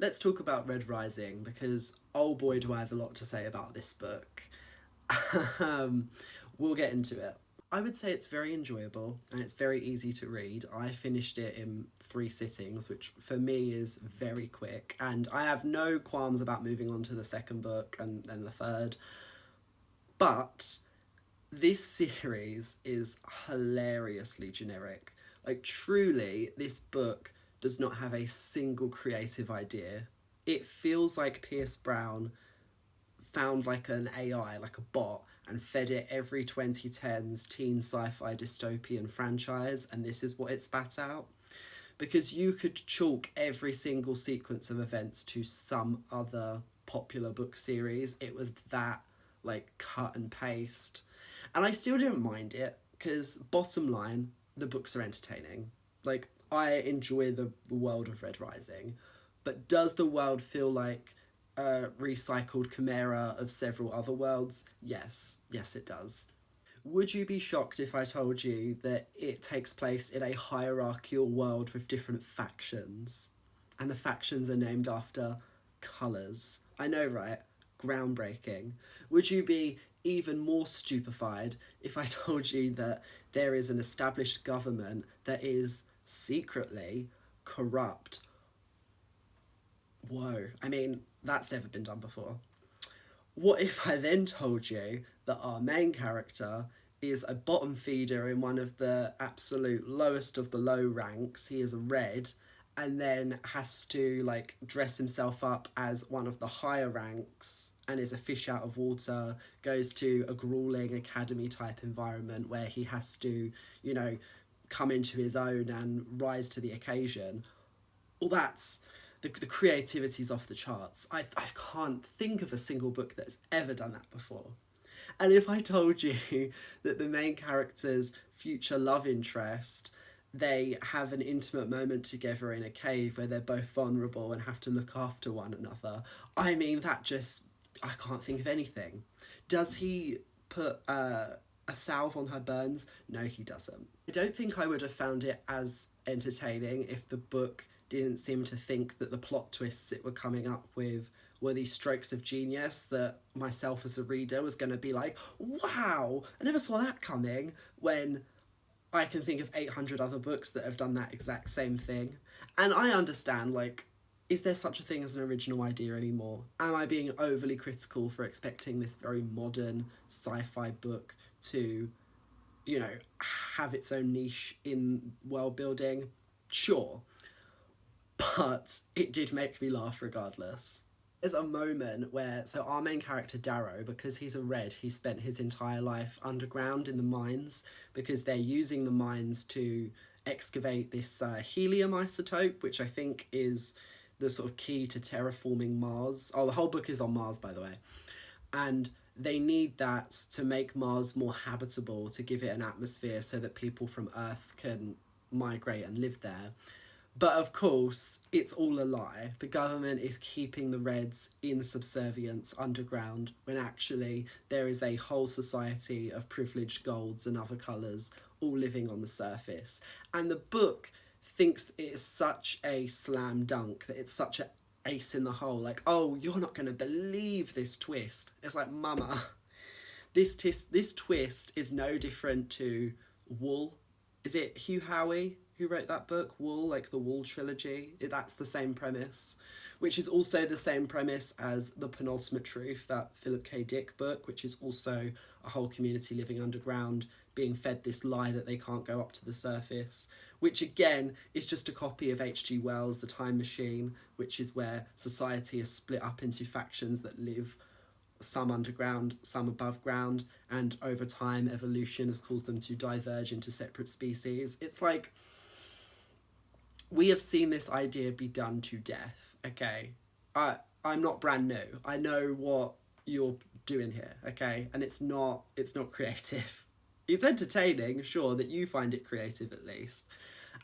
let's talk about Red Rising because, oh boy, do I have a lot to say about this book. um, we'll get into it. I would say it's very enjoyable and it's very easy to read. I finished it in 3 sittings, which for me is very quick, and I have no qualms about moving on to the second book and then the third. But this series is hilariously generic. Like, truly, this book does not have a single creative idea. It feels like Pierce Brown found like an AI, like a bot, and fed it every 2010s teen sci fi dystopian franchise, and this is what it spat out. Because you could chalk every single sequence of events to some other popular book series. It was that, like, cut and paste. And I still didn't mind it, because bottom line, the books are entertaining. Like, I enjoy the world of Red Rising, but does the world feel like a recycled chimera of several other worlds? Yes, yes, it does. Would you be shocked if I told you that it takes place in a hierarchical world with different factions? And the factions are named after colours. I know, right? Groundbreaking. Would you be even more stupefied if I told you that there is an established government that is secretly corrupt? Whoa. I mean, that's never been done before. What if I then told you that our main character is a bottom feeder in one of the absolute lowest of the low ranks? He is a red, and then has to like dress himself up as one of the higher ranks and is a fish out of water, goes to a grueling academy type environment where he has to, you know, come into his own and rise to the occasion. Well, that's the creativity's off the charts. I can't think of a single book that's ever done that before. And if I told you that the main character's future love interest, they have an intimate moment together in a cave where they're both vulnerable and have to look after one another, I mean, that just, I can't think of anything. Does he put a salve on her burns? No, he doesn't. I don't think I would have found it as entertaining if the book didn't seem to think that the plot twists it were coming up with were these strokes of genius that myself as a reader was going to be like, wow, I never saw that coming, when I can think of 800 other books that have done that exact same thing. And I understand, like, is there such a thing as an original idea anymore? Am I being overly critical for expecting this very modern sci fi book to, you know, have its own niche in world building? Sure. But it did make me laugh regardless. There's a moment where, so our main character Darrow, because he's a red, he spent his entire life underground in the mines because they're using the mines to excavate this helium isotope, which I think is the sort of key to terraforming Mars. Oh, the whole book is on Mars, by the way. And they need that to make Mars more habitable, to give it an atmosphere so that people from Earth can migrate and live there. But of course, it's all a lie. The government is keeping the Reds in subservience underground when actually there is a whole society of privileged golds and other colours all living on the surface. And the book thinks it is such a slam dunk, that it's such an ace in the hole. Like, oh, you're not going to believe this twist. It's like, mama, this twist is no different to Wool. Is it Hugh Howey who wrote that book, Wool, like the Wool trilogy? That's the same premise, which is also the same premise as The Penultimate Truth, that Philip K. Dick book, which is also a whole community living underground, being fed this lie that they can't go up to the surface, which again is just a copy of H.G. Wells' The Time Machine, which is where society is split up into factions that live some underground, some above ground, and over time evolution has caused them to diverge into separate species. It's like, we have seen this idea be done to death, okay? I'm not brand new. I know what you're doing here, okay? And it's not creative. It's entertaining, sure, that you find it creative at least.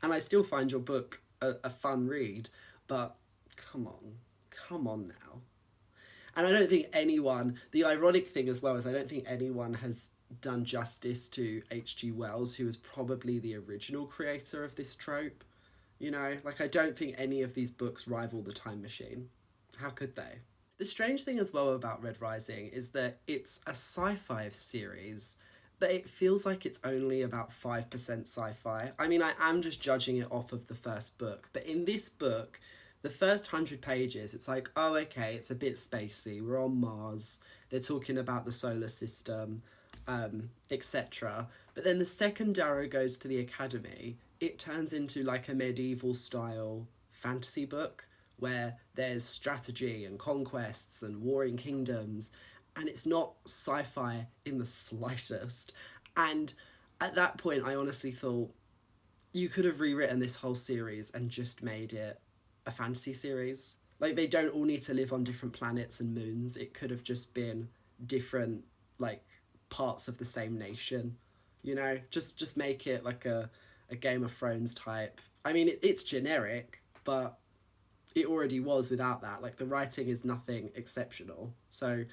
And I still find your book a fun read, but come on. Come on now. And I don't think anyone, the ironic thing as well is I don't think anyone has done justice to H.G. Wells, who was probably the original creator of this trope. You know, like I don't think any of these books rival The Time Machine. How could they? The strange thing as well about Red Rising is that it's a sci-fi series, but it feels like it's only about 5% sci-fi. I mean, I am just judging it off of the first book, but in this book, the first 100 pages, it's like, oh, okay, it's a bit spacey. We're on Mars. They're talking about the solar system, etc. But then the second Darrow goes to the academy, it turns into like a medieval style fantasy book where there's strategy and conquests and warring kingdoms, and it's not sci-fi in the slightest. And at that point, I honestly thought you could have rewritten this whole series and just made it a fantasy series. Like, they don't all need to live on different planets and moons. It could have just been different, like, parts of the same nation. You know, just make it like a Game of Thrones type. I mean, it's generic, but it already was without that. Like, the writing is nothing exceptional. So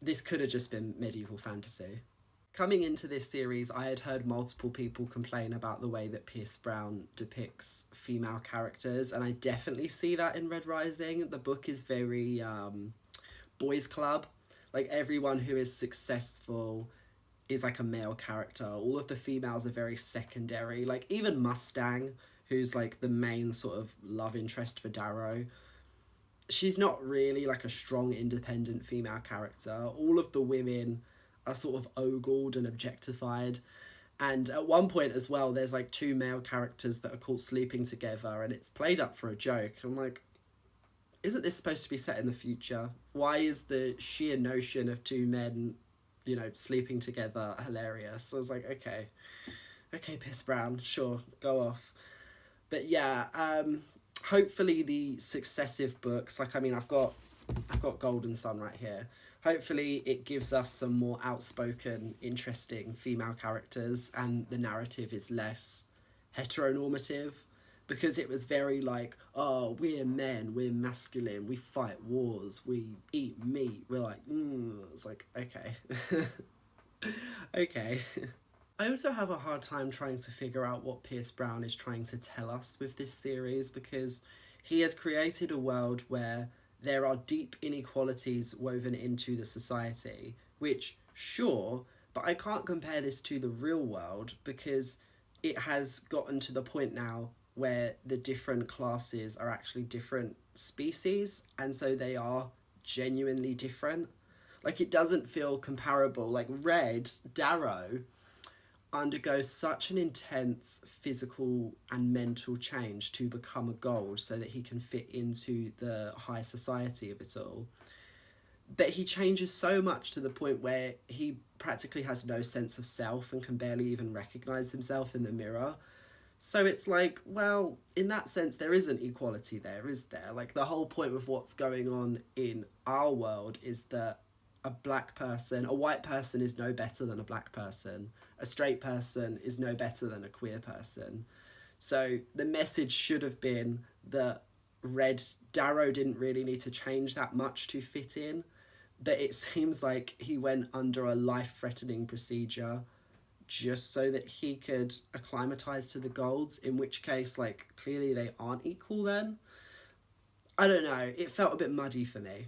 this could have just been medieval fantasy. Coming into this series, I had heard multiple people complain about the way that Pierce Brown depicts female characters, and I definitely see that in Red Rising. The book is very boys' club. Like, everyone who is successful is like a male character. All of the females are very secondary. Like, even Mustang, who's like the main sort of love interest for Darrow, she's not really like a strong independent female character. All of the women are sort of ogled and objectified. And at one point as well, there's like two male characters that are caught sleeping together, and it's played up for a joke. I'm like, isn't this supposed to be set in the future? Why is the sheer notion of two men, you know, sleeping together hilarious? I was like, okay, Pierce Brown, sure, go off. But yeah, hopefully the successive books, like, I mean, I've got Golden Sun right here. Hopefully it gives us some more outspoken, interesting female characters, and the narrative is less heteronormative, because it was very like, oh, we're men, we're masculine, we fight wars, we eat meat, we're like, it's like, okay. Okay. I also have a hard time trying to figure out what Pierce Brown is trying to tell us with this series, because he has created a world where there are deep inequalities woven into the society, which, sure, but I can't compare this to the real world, because it has gotten to the point now where the different classes are actually different species, and so they are genuinely different. Like, it doesn't feel comparable. Like, Red, Darrow, undergoes such an intense physical and mental change to become a gold so that he can fit into the high society of it all. But he changes so much to the point where he practically has no sense of self and can barely even recognize himself in the mirror. So it's like, well, in that sense, there isn't equality there, is there? Like, the whole point of what's going on in our world is that a white person is no better than a black person. A straight person is no better than a queer person. So the message should have been that Darrow didn't really need to change that much to fit in, but it seems like he went under a life-threatening procedure just so that he could acclimatise to the golds, in which case, like, clearly they aren't equal then. I don't know, it felt a bit muddy for me.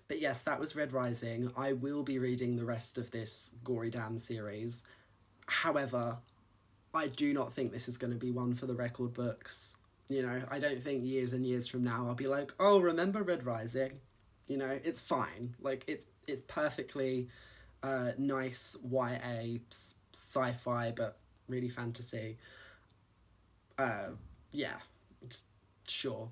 But yes, that was Red Rising. I will be reading the rest of this Gory Damn series. However, I do not think this is going to be one for the record books. You know, I don't think years and years from now I'll be like, oh, remember Red Rising? You know, it's fine. Like, it's perfectly nice YA sci-fi, but really fantasy. Yeah, sure.